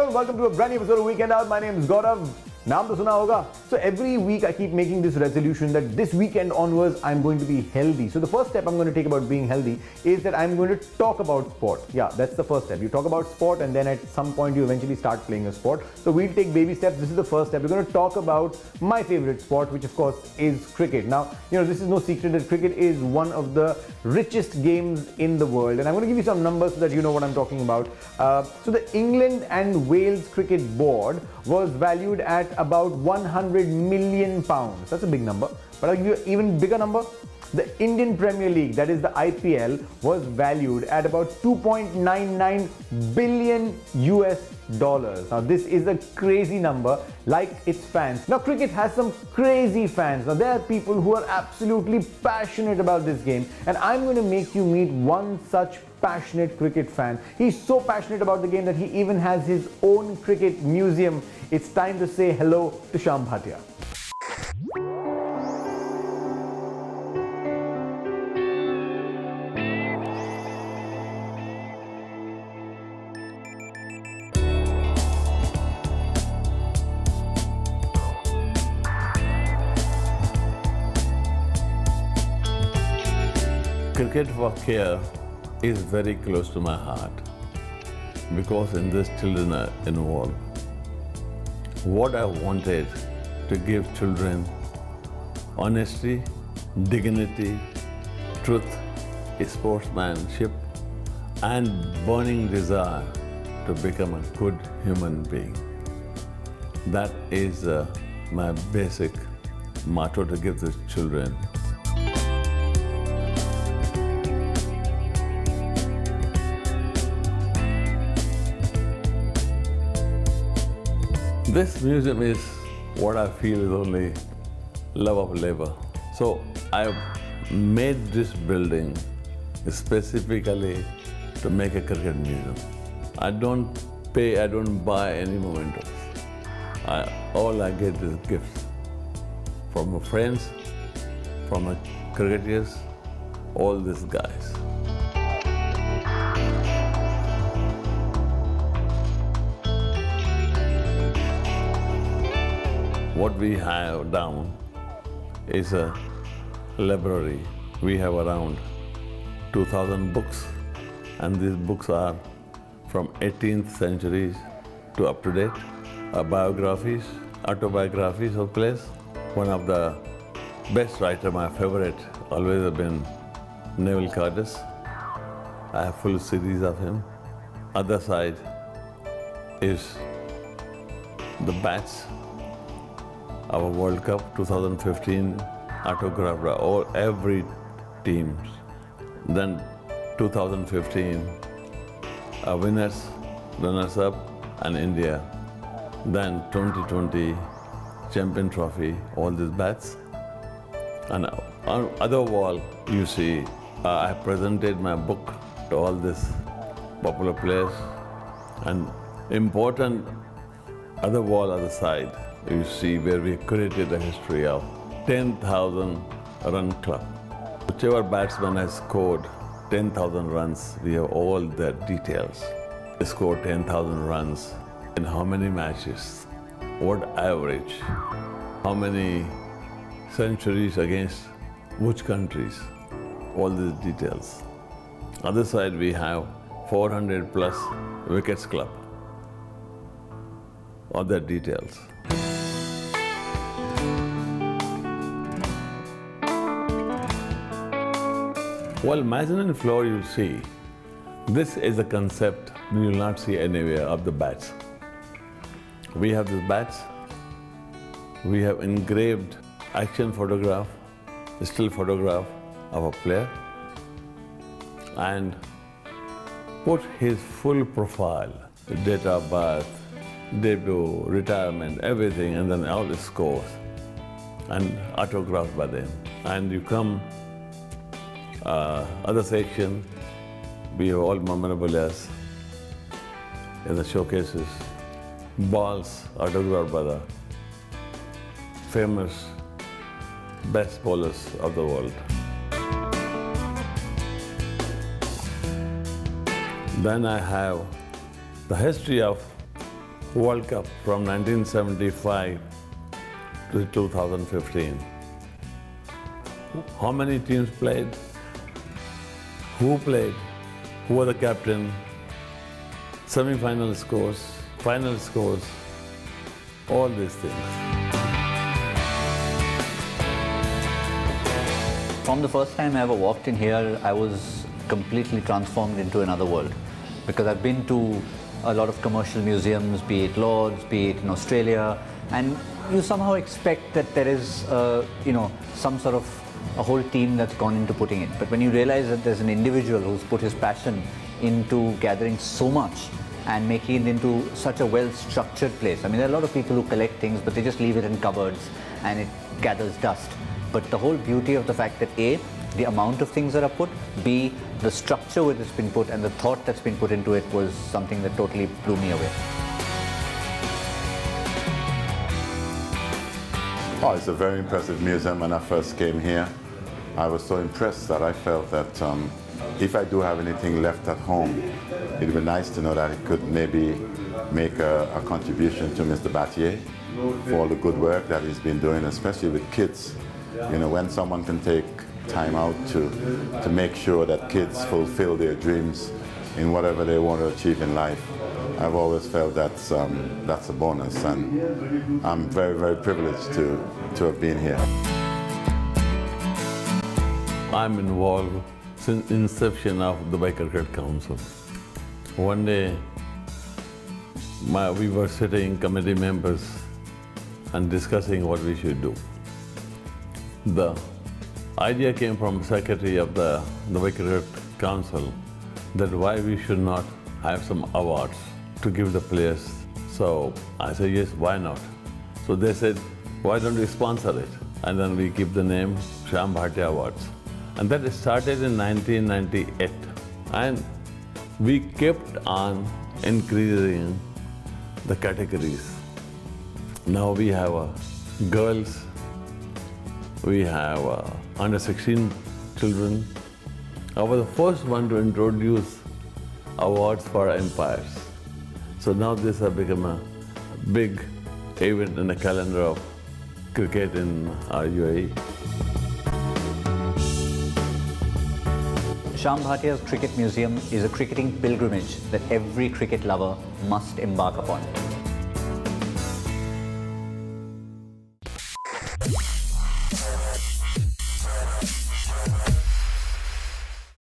and welcome to a brand new episode of Weekend Out. My name is Gaurav. नाम तो सुना होगा. So every week I keep making this resolution that this weekend onwards I'm going to be healthy. So the first step I'm going to take about being healthy is that I'm going to talk about sport. Yeah, that's the first step. You talk about sport and then at some point you eventually start playing a sport. So we'll take baby steps. This is the first step. We're going to talk about my favorite sport, which of course is cricket. Now, this is no secret that cricket is one of the richest games in the world. And I'm going to give you some numbers so that you know what I'm talking about. So the England and Wales Cricket Board was valued at about 100 million pounds. That's a big number. But I'll give you an even bigger number. The Indian Premier League, that is the IPL, was valued at about 2.99 billion US dollars. Now this is a crazy number, like its fans. Now cricket has some crazy fans. Now there are people who are absolutely passionate about this game, and I'm going to make you meet one such passionate cricket fan. He's so passionate about the game that he even has his own cricket museum. It's time to say hello to Shyam Bhatia. Cricket for care is very close to my heart because in this children are involved. What I wanted to give children honesty, dignity, truth, sportsmanship and burning desire to become a good human being. That is my basic motto to give the children. This museum is what I feel is only love of labor. So I made this building specifically to make a cricket museum. I don't pay, I don't buy any mementos. All I get is gifts from my friends, from my cricketers, all these guys. What we have down is a library. We have around 2,000 books, and these books are from 18th century to up to date. Biographies, autobiographies of players. One of the best writer, my favorite, always have been Neville Cardus. I have full series of him. Other side is the bats. Our World Cup 2015 autographed by every team. Then 2015 winners, runners-up and India. Then 2020 champion trophy, all these bats. And on other wall you see I presented my book to all these popular players. And important other wall other side you see where we created the history of 10,000 run club. Whichever batsman has scored 10,000 runs, we have all the details. They scored 10,000 runs in how many matches, what average, how many centuries against which countries, all these details. Other side we have 400 plus wickets club, all the details. Well, mezzanine floor you see, this is a concept you will not see anywhere of the bats. We have these bats, we have engraved action photograph, still photograph of a player and put his full profile, date of birth, debut, retirement, everything, and then all the scores and autographed by them. And you come other section, we have all memorabilias in the showcases, balls autographed by the famous best bowlers of the world. Then I have the history of World Cup from 1975 to 2015. How many teams played? Who played? Who was the captain? Semi-final scores, final scores, all these things. From the first time I ever walked in here, I was completely transformed into another world. Because I've been to a lot of commercial museums, be it Lord's, be it in Australia, and you somehow expect that there is, some sort of a whole team that's gone into putting it. But when you realize that there's an individual who's put his passion into gathering so much and making it into such a well-structured place. I mean, there are a lot of people who collect things, but they just leave it in cupboards and it gathers dust. But the whole beauty of the fact that A, the amount of things that are put, B, the structure where it's been put and the thought that's been put into it was something that totally blew me away. Oh, it's a very impressive museum. When I first came here, I was so impressed that I felt that if I do have anything left at home, it would be nice to know that it could maybe make a contribution to Mr. Bhatia for all the good work that he's been doing, especially with kids. You know, when someone can take time out to make sure that kids fulfill their dreams in whatever they want to achieve in life, I've always felt that's a bonus, and I'm very, very privileged to have been here. I'm involved since inception of the Dubai Cricket Council. One day, we were sitting committee members and discussing what we should do. The idea came from Secretary of the Dubai Cricket Council that why we should not have some awards to give the players. So I said, yes, why not? So they said, why don't we sponsor it? And then we keep the name Shyam Bhatia Awards. And that started in 1998. And we kept on increasing the categories. Now we have girls, we have under 16 children. I was the first one to introduce awards for empires. So now this has become a big event in the calendar of cricket in UAE. Shyam Bhatia's Cricket Museum is a cricketing pilgrimage that every cricket lover must embark upon.